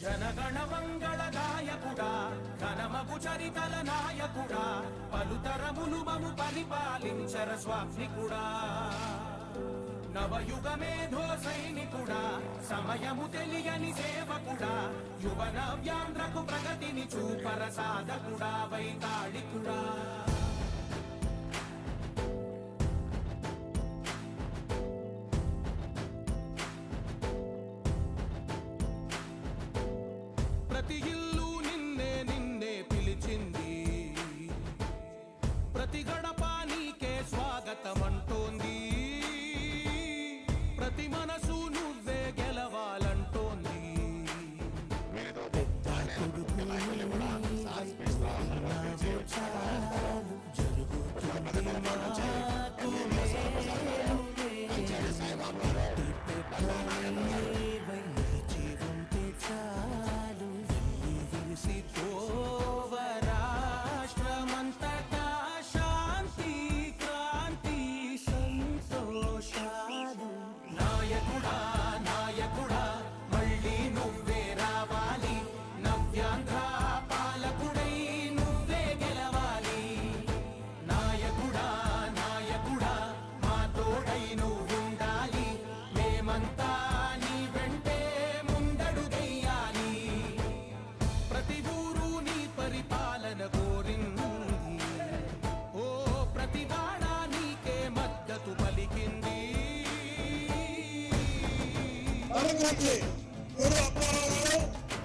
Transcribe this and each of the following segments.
జనగణ మంగళ గాయకుడా ఘనమగు చరితల నాయకుడా పలుతరములు మము పరిపాలించర స్వామికుడా నవయుగ మేధో సైనికుడా సమయము తెలియని సేవకుడా యువ నవ్యాంధ్రకు ప్రగతిని చూపర సాధకుడా వైతాళికుడా ప్రతి ఇల్లు నిన్నే నిన్నే పిలిచింది ప్రతి గడప నీకే స్వాగతమంటోంది ప్రతి మనసు నువ్వే గెలవాలంటోంది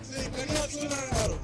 శ్రీ కన్యా సూర్యనారాయణ గారు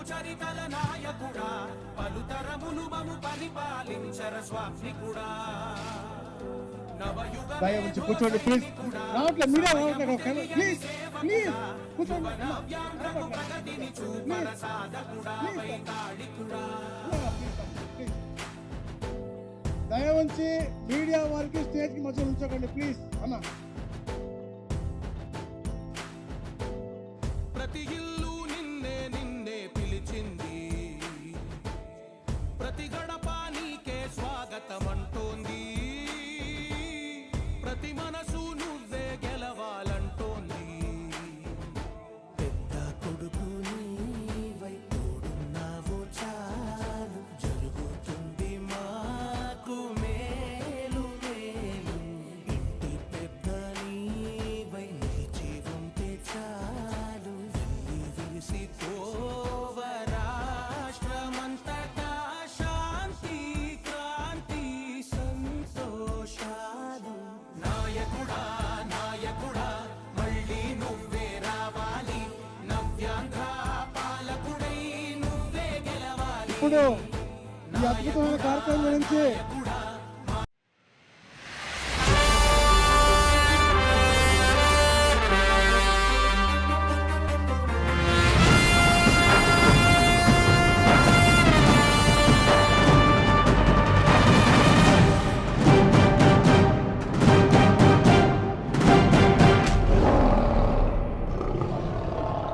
చరితల నాయకుడా పలుతరములు మము పరిపాలించర స్వామికుడా నవయుగ కూర్చోండి ప్లీజ్ రావట్లే మీరే రావట్లే ప్లీజ్ ప్లీజ్ కూర్చోండి నవ్యాంధ్రకు ప్రగతిని చూపర సాధకుడా వైతాళికుడా దయవంచి మీడియా వారికి స్టేజ్ కి మధ్య ఉంచకండి ప్లీజ్ అన్న ప్రతి ఇల్లు నిన్నే నిన్నే పిలిచింది ప్రతి గడప నీకే స్వాగతమంటోంది ప్రతి మనసు నువ్వే గెలవాలంటోంది పెద్ద కొడుకు నీవై తోడున్నావు చాలు జరుగుతుంది మాకు మేలు మేలు ఇంటి పెద్ద నీవై నిలిచి ఉంటే చాలు విలిసి తోవ రాష్ట్రమంతటా శాంతి క్రాంతి సంతోషాలు నాయకుడా నాయకుడా మళ్ళీ నువ్వే రావాలి నవ్యాంధ్ర పాలకుడై నువ్వే గెలవాలి ఇప్పుడు ఈ అద్భుతమైన కార్యక్రమం గురించి